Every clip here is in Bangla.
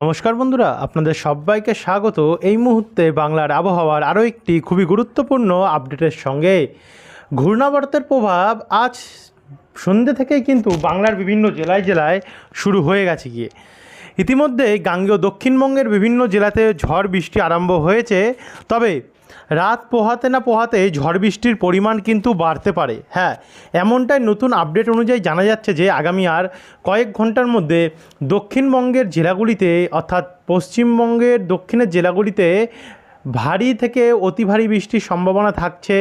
নমস্কার বন্ধুরা, আপনাদের সবাইকে স্বাগত এই মুহূর্তে বাংলার আবহাওয়ার আরও একটি খুবই গুরুত্বপূর্ণ আপডেটের সঙ্গে। ঘূর্ণাবর্তের প্রভাব আজ সন্ধ্যে থেকেই কিন্তু বাংলার বিভিন্ন জেলায় জেলায় শুরু হয়ে গেছে গিয়ে। ইতিমধ্যে গাঙ্গেয় দক্ষিণবঙ্গের বিভিন্ন জেলাতে ঝড় বৃষ্টি আরম্ভ হয়েছে, তবে রাত পোহাতে না পোহাতে ঝড় বৃষ্টির পরিমাণ কিন্তু বাড়তে পারে। হ্যাঁ, এমনটাই নতুন আপডেট অনুযায়ী জানা যাচ্ছে যে আগামী আর কয়েক ঘন্টার মধ্যে দক্ষিণবঙ্গের জেলাগুলিতে অর্থাৎ পশ্চিমবঙ্গের দক্ষিণের জেলাগুলিতে ভারী থেকে অতি ভারী বৃষ্টির সম্ভাবনা থাকছে।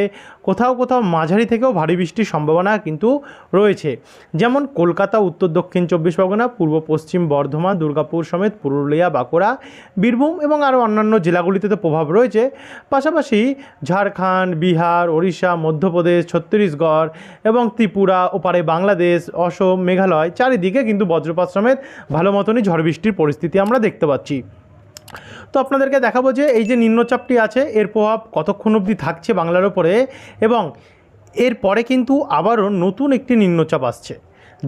কোথাও কোথাও মাঝারি থেকেও ভারী বৃষ্টির সম্ভাবনা কিন্তু রয়েছে। যেমন কলকাতা, উত্তর দক্ষিণ চব্বিশ পরগনা, পূর্ব পশ্চিম বর্ধমান, দুর্গাপুর সমেত পুরুলিয়া, বাঁকুড়া, বীরভূম এবং আরও অন্যান্য জেলাগুলিতে তো প্রভাব রয়েছে। পাশাপাশি ঝাড়খণ্ড, বিহার, ওড়িশা, মধ্যপ্রদেশ, ছত্তিশগড় এবং ত্রিপুরা, ওপারে বাংলাদেশ, অসম, মেঘালয় চারিদিকে কিন্তু বজ্রপাত সমেত ভালো মতনই ঝড় বৃষ্টির পরিস্থিতি আমরা দেখতে পাচ্ছি। তো আপনাদেরকে দেখাবো যে এই যে নিম্নচাপটি আছে এর প্রভাব কতক্ষণ অবধি থাকছে বাংলার ওপরে, এবং এরপরে কিন্তু আবারও নতুন একটি নিম্নচাপ আসছে,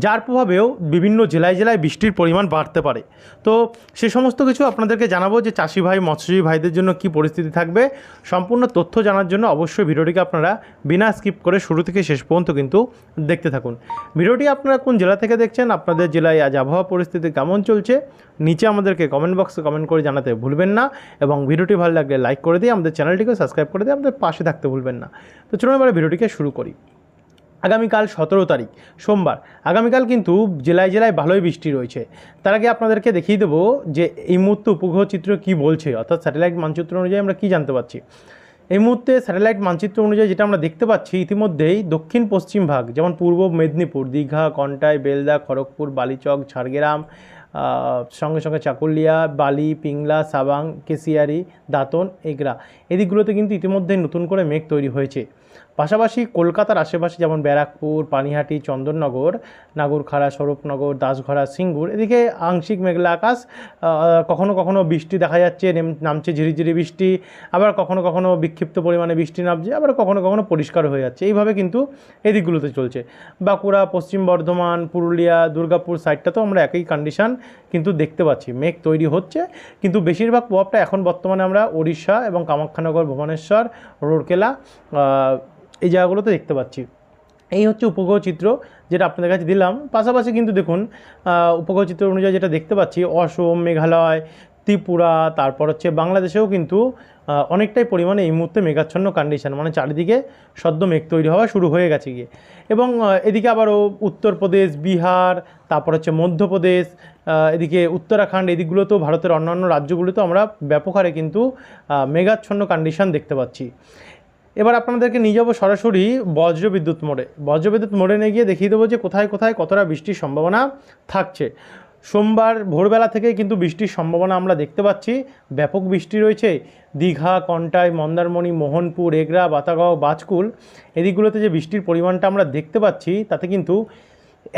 যার প্রভাবেও বিভিন্ন জেলায় জেলায় বৃষ্টির পরিমাণ বাড়তে পারে। তো সে সমস্ত কিছু আপনাদেরকে জানাবো যে চাষি ভাই, মৎস্যজীবী ভাইদের জন্য কী পরিস্থিতি থাকবে। সম্পূর্ণ তথ্য জানার জন্য অবশ্যই ভিডিওটিকে আপনারা বিনা স্কিপ করে শুরু থেকে শেষ পর্যন্ত কিন্তু দেখতে থাকুন। ভিডিওটি আপনারা কোন জেলা থেকে দেখছেন, আপনাদের জেলায় আজ আবহাওয়া পরিস্থিতি কেমন চলছে, নিচে আমাদেরকে কমেন্ট বক্সে কমেন্ট করে জানাতে ভুলবেন না, এবং ভিডিওটি ভালো লাগলে লাইক করে দিয়ে আমাদের চ্যানেলটিকে সাবস্ক্রাইব করে দিয়ে আমাদের পাশে থাকতে ভুলবেন না। তো চলুন এবারে ভিডিওটিকে শুরু করি। আগামীকাল 17 তারিখ সোমবার, আগামীকাল কিন্তু জেলায় জেলায় ভালোই বৃষ্টি রয়েছে। তার আগে আপনাদেরকে দেখিয়ে দেবো যে এই মুহূর্তে উপগ্রহ চিত্র কী বলছে, অর্থাৎ স্যাটেলাইট মানচিত্র অনুযায়ী আমরা কী জানতে পারছি। এই মুহূর্তে স্যাটেলাইট মানচিত্র অনুযায়ী যেটা আমরা দেখতে পাচ্ছি, ইতিমধ্যেই দক্ষিণ পশ্চিম ভাগ যেমন পূর্ব মেদিনীপুর, দীঘা, কন্টাই, বেলদা, খড়গপুর, বালিচক, ঝাড়গ্রাম, সঙ্গে সঙ্গে চাকুলিয়া, বালি, পিংলা, সাবাং, কেশিয়ারি, দাঁতন, এগরা এদিকগুলোতে কিন্তু ইতিমধ্যে নতুন করে মেঘ তৈরি হয়েছে। পাশাপাশি কলকাতার আশেপাশে যেমন ব্যারাকপুর, পানিহাটি, চন্দননগর, নাগরখাড়া, স্বরূপনগর, দাসঘরা, সিঙ্গুর এদিকে আংশিক মেঘলা আকাশ, কখনো কখনো বৃষ্টি দেখা যাচ্ছে, নামছে ঝিরিঝিরি বৃষ্টি, আবার কখনো কখনো বিক্ষিপ্ত পরিমাণে বৃষ্টি নামছে, আবার কখনো কখনো পরিষ্কার হয়ে যাচ্ছে। এইভাবে কিন্তু এদিকগুলোতে চলছে। বাঁকুড়া, পশ্চিম বর্ধমান, পুরুলিয়া, দুর্গাপুর সাইডটাতেও আমরা একই কন্ডিশান কিন্তু দেখতে পাচ্ছি, মেঘ তৈরি হচ্ছে। কিন্তু বেশিরভাগ প্রভাবটা এখন বর্তমানে আমরা ওড়িশা এবং কামাখ্যানগর, ভুবনেশ্বর, রোরকেলা এই জায়গাগুলোতে দেখতে পাচ্ছি। এই হচ্ছে উপগ্রহ চিত্র যেটা আপনাদের কাছে দিলাম। পাশাপাশি কিন্তু দেখুন উপগ্রহ চিত্র অনুযায়ী যেটা দেখতে পাচ্ছি, অসম, মেঘালয়, ত্রিপুরা, তারপর হচ্ছে বাংলাদেশেও কিন্তু অনেকটাই পরিমাণে এই মুহূর্তে মেঘাচ্ছন্ন কন্ডিশন, মানে চারিদিকে সদ্য মেঘ তৈরি হওয়া শুরু হয়ে গেছে গিয়ে। এবং এদিকে আবারও উত্তরপ্রদেশ, বিহার, তারপর হচ্ছে মধ্যপ্রদেশ, এদিকে উত্তরাখণ্ড এদিকগুলোতেও ভারতের অন্যান্য রাজ্যগুলোতেও আমরা ব্যাপক হারে কিন্তু মেঘাচ্ছন্ন কন্ডিশন দেখতে পাচ্ছি। এবার আপনাদেরকে নিয়ে যাবো সরাসরি বজ্রবিদ্যুৎ মোড়ে। বজ্রবিদ্যুৎ মোড়ে নিয়ে গিয়ে দেখিয়ে দেবো যে কোথায় কোথায় কতটা বৃষ্টির সম্ভাবনা থাকছে। সোমবার ভোরবেলা থেকে কিন্তু বৃষ্টির সম্ভাবনা আমরা দেখতে পাচ্ছি, ব্যাপক বৃষ্টি রয়েছে। দীঘা, কন্টাই, মন্দারমণি, মোহনপুর, এগরা, বাতাগাঁও, বাজকুল এদিকগুলোতে যে বৃষ্টির পরিমাণটা আমরা দেখতে পাচ্ছি, তাতে কিন্তু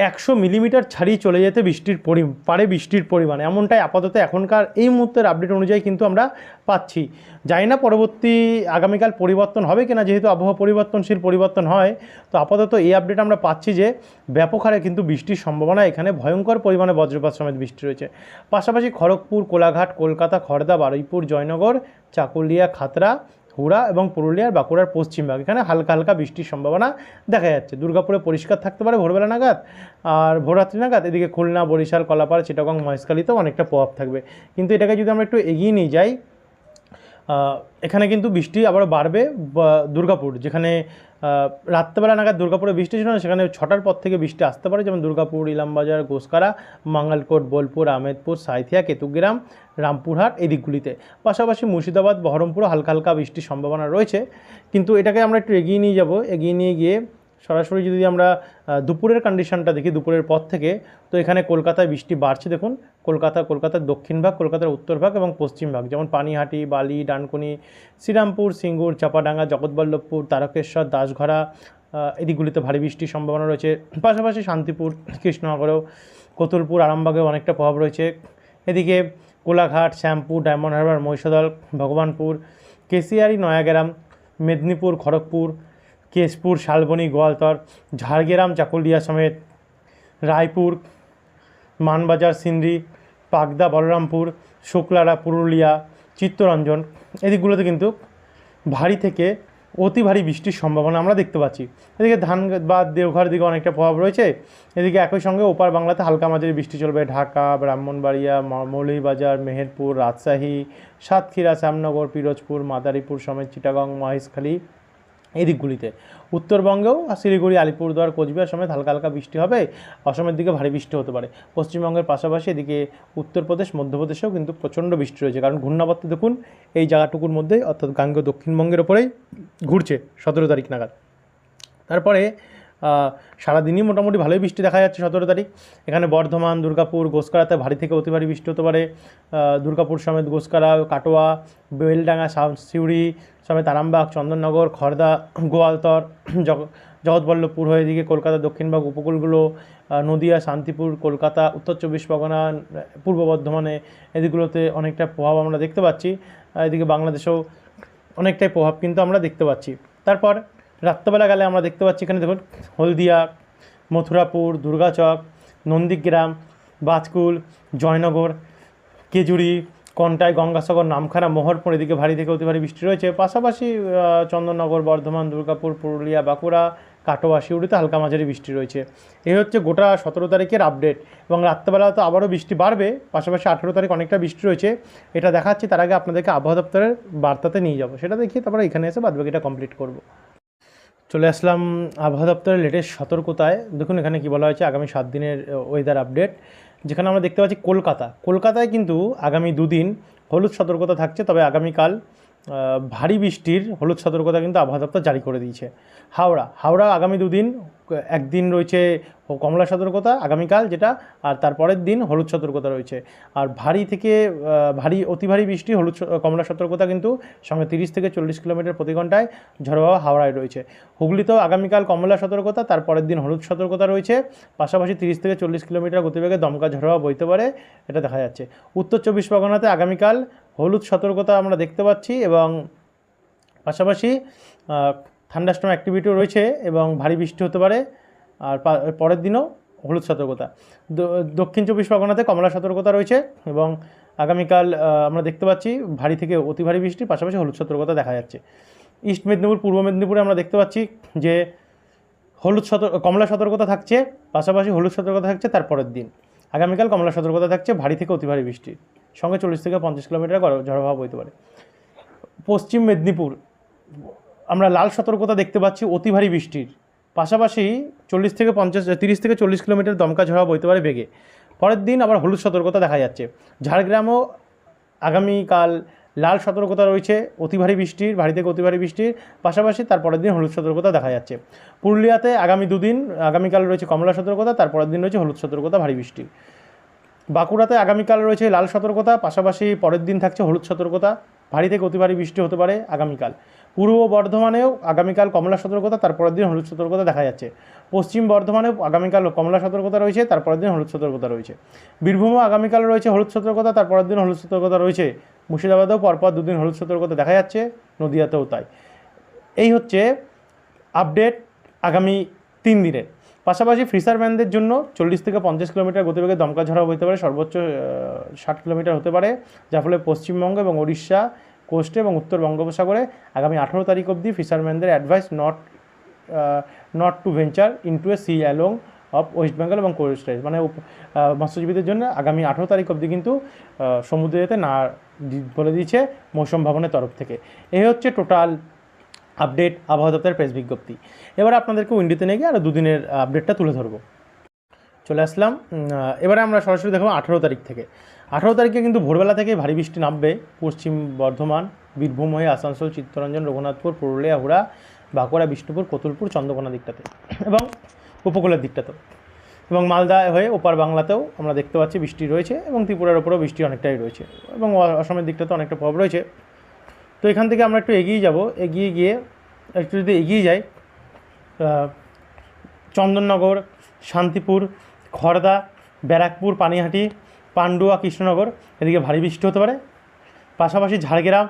100 মিলিমিটার ছাড়িয়ে চলে যেতে বৃষ্টির পরিমাণ, এমনটাই আপাতত এখনকার এই মুহূর্তের আপডেট অনুযায়ী কিন্তু আমরা পাচ্ছি। জানি না পরবর্তী আগামীকাল পরিবর্তন হবে কিনা, যেহেতু আবহাওয়া পরিবর্তন হয়। তো আপাতত এই আপডেট আমরা পাচ্ছি যে ব্যাপক হারে কিন্তু বৃষ্টির সম্ভাবনা, এখানে ভয়ঙ্কর পরিমাণে বজ্রপাত সমেত বৃষ্টি রয়েছে। পাশাপাশি খড়গপুর, কোলাঘাট, কলকাতা, খড়দা, বারুইপুর, জয়নগর, চাকুলিয়া, খাতড়া, হুড়া এবং পুরুলিয়ার বাঁকুড়ার পশ্চিমভাগ এখানে হালকা হালকা বৃষ্টির সম্ভাবনা দেখা যাচ্ছে। দুর্গাপুরে পরিষ্কার থাকতে পারে ভোরবেলা নাগাদ আর ভোররাত্রি নাগাদ। এদিকে খুলনা, বরিশাল, কলাপাড়া, চিটাগং, মহেশখালীতেও অনেকটা প্রভাব থাকবে। কিন্তু এটাকে যদি আমরা একটু এগিয়ে নিয়ে যাই, এখানে কিন্তু বৃষ্টি আবারও বাড়বে। দুর্গাপুর, যেখানে রাত্রেবেলা নাগাদ দুর্গাপুরে বৃষ্টি ছিল না, সেখানে 6টার পর থেকে বৃষ্টি আসতে পারে। যেমন দুর্গাপুর, ইলামবাজার, গোসকারা, মাঙ্গালকোট, বোলপুর, আহমেদপুর, সাঁইথিয়া, কেতুগ্রাম, রামপুরহাট এই দিকগুলিতে। পাশাপাশি মুর্শিদাবাদ, বহরমপুরও হালকা হালকা বৃষ্টির সম্ভাবনা রয়েছে। কিন্তু এটাকে আমরা একটু এগিয়ে নিয়ে যাব। এগিয়ে নিয়ে গিয়ে সরাসরি যদি আমরা দুপুরের কন্ডিশনটা দেখি, দুপুরের পর থেকে, তো এখানে কলকাতায় বৃষ্টি বাড়ছে। দেখুন কলকাতার দক্ষিণ ভাগ, কলকাতার উত্তর ভাগ এবং পশ্চিম ভাগ, যেমন পানিহাটি, বালি, ডানকুনি, শ্রীরামপুর, সিঙ্গুর, চাপাডাঙ্গা, জগৎবল্লভপুর, তারকেশ্বর, দাসঘরা এদিকগুলিতে ভারী বৃষ্টির সম্ভাবনা রয়েছে। পাশাপাশি শান্তিপুর, কৃষ্ণনগরেও, কতুলপুর, আরামবাগেও অনেকটা প্রভাব রয়েছে। এদিকে কোলাঘাট, শ্যামপুর, ডায়মন্ড হারবার, মহিষাদল, ভগবানপুর, কেশিয়ারি, নয়াগ্রাম, মেদিনীপুর, খড়গপুর, কেশপুর, শালবনী, গোয়ালতর, ঝাড়গ্রাম, চাকুলিয়া সমেত, রায়পুর, মানবাজার, সিন্দ্রি, পাকদা, বলরামপুর, শুক্লারা, পুরুলিয়া, চিত্তরঞ্জন এদিকগুলোতে কিন্তু ভারী থেকে অতি ভারী বৃষ্টির সম্ভাবনা আমরা দেখতে পাচ্ছি। এদিকে ধানবাদ, দেওঘর দিকে অনেকটা প্রভাব রয়েছে। এদিকে একই সঙ্গে ওপার বাংলাতে হালকা মাঝারি বৃষ্টি চলবে। ঢাকা, ব্রাহ্মণবাড়িয়া, মৌলভীবাজার, মেহেরপুর, রাজশাহী, সাতক্ষীরা, শ্যামনগর, পিরোজপুর, মাদারীপুর সমেত চিটাগং, মহেশখালী এই দিকগুলিতে। উত্তরবঙ্গেও শিলিগুড়ি, আলিপুরদুয়ার, কোচবিহার সমেত হালকা হালকা বৃষ্টি হবে। অসমের দিকে ভারী বৃষ্টি হতে পারে। পশ্চিমবঙ্গের পাশাপাশি এদিকে উত্তরপ্রদেশ, মধ্যপ্রদেশেও কিন্তু প্রচণ্ড বৃষ্টি রয়েছে, কারণ ঘূর্ণাবর্ত দেখুন এই জায়গাটুকুর মধ্যেই, অর্থাৎ গাঙ্গেয় দক্ষিণবঙ্গের ওপরেই ঘুরছে 17 তারিখ নাগাদ। তারপরে সারাদিনই মোটামুটি ভালোই বৃষ্টি দেখা যাচ্ছে 17 তারিখ। এখানে বর্ধমান, দুর্গাপুর, গোসকারাতে ভারী থেকে অতি ভারী বৃষ্টি হতে পারে। দুর্গাপুর সমেত গোসকারা, কাটোয়া, বেলডাঙ্গা, সিউড়ি সমেত আরামবাগ, চন্দননগর, খড়দা, গোয়ালতর, জগৎবল্লভপুর হয়ে এদিকে কলকাতা দক্ষিণবঙ্গ উপকূলগুলো, নদিয়া, শান্তিপুর, কলকাতা, উত্তর 24 পরগনা, পূর্ব বর্ধমানে এদিকগুলোতে অনেকটা প্রভাব আমরা দেখতে পাচ্ছি। এদিকে বাংলাদেশেও অনেকটাই প্রভাব কিন্তু আমরা দেখতে পাচ্ছি। তারপর রাত্রেবেলা গেলে আমরা দেখতে পাচ্ছি এখানে দেখুন হলদিয়া, মথুরাপুর, দুর্গাচক, নন্দীগ্রাম, বাজকুল, জয়নগর, কেজুরি, কন্টাই, গঙ্গাসাগর, নামখানা, মোহরপুর এদিকে ভারী থেকে অতি ভারী বৃষ্টি রয়েছে। পাশাপাশি চন্দননগর, বর্ধমান, দুর্গাপুর, পুরুলিয়া, বাঁকুড়া, কাটোয়া, সিউড়িতে হালকা মাঝারি বৃষ্টি রয়েছে। এই হচ্ছে গোটা 17 তারিখের আপডেট। এবং রাত্রেবেলা তো আবারও বৃষ্টি বাড়বে, পাশাপাশি 18 তারিখ অনেকটা বৃষ্টি রয়েছে, এটা দেখাচ্ছি। তার আগে আপনাদেরকে আবহাওয়া দপ্তরের বার্তাতে নিয়ে যাবো, সেটা দেখিয়ে তারপরে এখানে এসে বাদবাকিটা কমপ্লিট করব। চলে আসলাম আবহাওয়া দপ্তরের লেটেস্ট সতর্কতায়। দেখুন এখানে কি বলা হয়েছে, আগামী 7 দিনের ওয়েদার আপডেট, যেখানে আমরা দেখতে পাচ্ছি কলকাতায় কিন্তু আগামী 2 দিন হলুদ সতর্কতা থাকছে। তবে আগামীকাল ভারী বৃষ্টির হলুদ সতর্কতা কিন্তু আবহাওয়া দপ্তর জারি করে দিয়েছে। হাওড়া আগামী 2 দিন, একদিন রয়েছে কমলা সতর্কতা আগামীকাল যেটা, আর তারপরের দিন হলুদ সতর্কতা রয়েছে। আর ভারী থেকে অতি ভারী বৃষ্টি কমলা সতর্কতা কিন্তু সঙ্গে 30 থেকে 40 কিলোমিটার প্রতি ঘন্টায় ঝড়ো হাওয়া হাওড়ায় রয়েছে। হুগলিতেও আগামীকাল কমলা সতর্কতা, তারপরের দিন হলুদ সতর্কতা রয়েছে। পাশাপাশি 30 থেকে 40 কিলোমিটার গতিবেগে দমকা ঝড়ো হাওয়া বইতে পারে, এটা দেখা যাচ্ছে। উত্তর 24 পরগনাতে আগামীকাল হলুদ সতর্কতা আমরা দেখতে পাচ্ছি, এবং পাশাপাশি থান্ডারস্টর্ম অ্যাক্টিভিটিও রয়েছে এবং ভারী বৃষ্টি হতে পারে। আর পরের দিনও হলুদ সতর্কতা। দক্ষিণ 24 পরগনাতে কমলা সতর্কতা রয়েছে, এবং আগামীকাল আমরা দেখতে পাচ্ছি ভারী থেকে অতি ভারী বৃষ্টির পাশাপাশি হলুদ সতর্কতা দেখা যাচ্ছে। ইস্ট মেদিনীপুর, পূর্ব মেদিনীপুরে আমরা দেখতে পাচ্ছি যে কমলা সতর্কতা থাকছে, পাশাপাশি হলুদ সতর্কতা থাকছে তারপরের দিন। আগামীকাল কমলা সতর্কতা থাকছে ভারী থেকে অতি ভারী বৃষ্টি, সঙ্গে 40 থেকে 50 কিলোমিটার ঝড়ো হাওয়া বইতে পারে। পশ্চিম মেদিনীপুর আমরা লাল সতর্কতা দেখতে পাচ্ছি অতি ভারী বৃষ্টির, পাশাপাশি 30 থেকে 40 কিলোমিটার দমকা ঝড় হাওয়া বইতে পারে বেগে। পরের দিন আবার হলুদ সতর্কতা দেখা যাচ্ছে। ঝাড়গ্রামও আগামীকাল লাল সতর্কতা রয়েছে অতি ভারী বৃষ্টির, ভারী থেকে অতি ভারী বৃষ্টির, পাশাপাশি তারপরের দিন হলুদ সতর্কতা দেখা যাচ্ছে। পুরুলিয়াতে আগামী 2 দিন, আগামীকাল রয়েছে কমলা সতর্কতা, তারপরের দিন রয়েছে হলুদ সতর্কতা ভারী বৃষ্টির। বাঁকুড়াতে আগামীকাল রয়েছে লাল সতর্কতা, পাশাপাশি পরের দিন থাকছে হলুদ সতর্কতা, ভারী থেকে অতি ভারী বৃষ্টি হতে পারে আগামীকাল। পূর্ব বর্ধমানেও আগামীকাল কমলা সতর্কতা, তারপরের দিন হলুদ সতর্কতা দেখা যাচ্ছে। পশ্চিম বর্ধমানেও আগামীকাল কমলা সতর্কতা রয়েছে, তারপরের দিন হলুদ সতর্কতা রয়েছে। বীরভূমও আগামীকাল রয়েছে হলুদ সতর্কতা, তারপরের দিন হলুদ সতর্কতা রয়েছে। মুর্শিদাবাদেও পরপর 2 দিন হলুদ সতর্কতা দেখা যাচ্ছে, নদিয়াতেও তাই। এই হচ্ছে আপডেট আগামী 3 দিনের। পাশাপাশি ফিশারম্যানদের জন্য 40 থেকে 50 কিলোমিটার গতিবেগে দমকা ঝড় হতে পারে, সর্বোচ্চ 60 কিলোমিটার হতে পারে, যার ফলে পশ্চিমবঙ্গ এবং ওড়িশা কোস্টে এবং উত্তর বঙ্গোপসাগরে আগামী 18 তারিখ অবধি ফিশারম্যানদের advise not to venture into a sea along of West Bengal এবং কোস্ট রেঞ্জ, মানে মৎস্যজীবীদের জন্য আগামী 18 তারিখ অবধি কিন্তু সমুদ্রে যেতে না বলে দিয়েছে মৌসুম ভবনের তরফ থেকে। এই হচ্ছে টোটাল আপডেট আবহাওয়া দপ্তরের প্রেস বিজ্ঞপ্তি। এবারে আপনাদেরকে উইন্ডিতে নিয়ে গিয়ে আরও 2 দিনের আপডেটটা তুলে ধরবো। চলে আসলাম, এবারে আমরা সরাসরি দেখব 18 তারিখ থেকে। 18 তারিখে কিন্তু ভোরবেলা থেকে ভারী বৃষ্টি নামবে পশ্চিম বর্ধমান, বীরভূম হয়ে আসানসোল, চিত্তরঞ্জন, রঘুনাথপুর, পুরুলিয়া, হুড়া, বাঁকুড়া, বিষ্ণুপুর, কতুলপুর, চন্দ্রকোনা দিকটাতে এবং উপকূলের দিকটাতেও, এবং মালদা হয়ে ওপার বাংলাতেও আমরা দেখতে পাচ্ছি বৃষ্টি রয়েছে, এবং ত্রিপুরার ওপরেও বৃষ্টি অনেকটাই রয়েছে, এবং অসমের দিকটাতে অনেকটা প্রভাব রয়েছে। তো এখান থেকে আমরা একটু এগিয়ে যাব, এগিয়ে গিয়ে একটু যদি এগিয়ে যাই, চন্দননগর, শান্তিপুর, খড়দা, ব্যারাকপুর, পানিহাটি, পান্ডুয়া, কৃষ্ণনগর এদিকে ভারী বৃষ্টি হতে পারে। পাশাপাশি ঝাড়গ্রাম,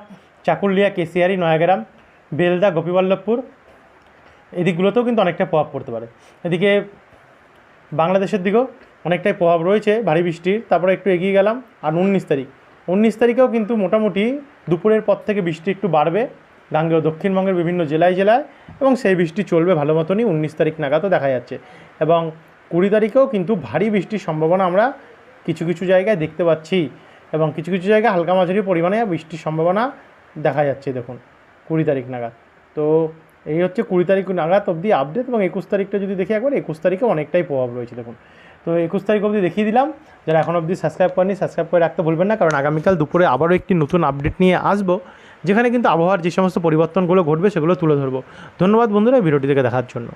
চাকুলিয়া, কেশিয়ারি, নয়াগ্রাম, বেলদা, গোপীবল্লভপুর এদিকগুলোতেও কিন্তু অনেকটা প্রভাব পড়তে পারে। এদিকে বাংলাদেশের দিকেও অনেকটাই প্রভাব রয়েছে ভারী বৃষ্টির। তারপরে একটু এগিয়ে গেলাম, আর 19 তারিখেও কিন্তু মোটামুটি দুপুরের পর থেকে বৃষ্টি একটু বাড়বে গাঙ্গেয় দক্ষিণবঙ্গের বিভিন্ন জেলায় এবং সেই বৃষ্টি চলবে ভালো মতনই 19 তারিখ নাগাদও দেখা যাচ্ছে। এবং 20 তারিখেও কিন্তু ভারী বৃষ্টির সম্ভাবনা আমরা কিছু কিছু জায়গায় দেখতে পাচ্ছি, এবং কিছু কিছু জায়গায় হালকা মাঝারি পরিমাণে বৃষ্টির সম্ভাবনা দেখা যাচ্ছে দেখুন 20 তারিখ নাগাদ। তো এই হচ্ছে 20 তারিখ নাগাদ অবধি আপডেট। এবং 21 তারিখটা যদি দেখি একবার, 21 তারিখে অনেকটাই প্রভাব রয়েছে দেখুন। তো 21 তারিখ অবধি দেখিয়ে দিলাম। যারা এখন অবধি সাবস্ক্রাইব করেনি, সাবস্ক্রাইব করে রাখতে ভুলবেন না, কারণ আগামীকাল দুপুরে আবারও একটি নতুন আপডেট নিয়ে আসবো, যেখানে কিন্তু আবহাওয়ার যে সমস্ত পরিবর্তনগুলো ঘটবে সেগুলো তুলে ধরবো। ধন্যবাদ বন্ধুরা ভিডিওটি দেখে দেখার জন্য।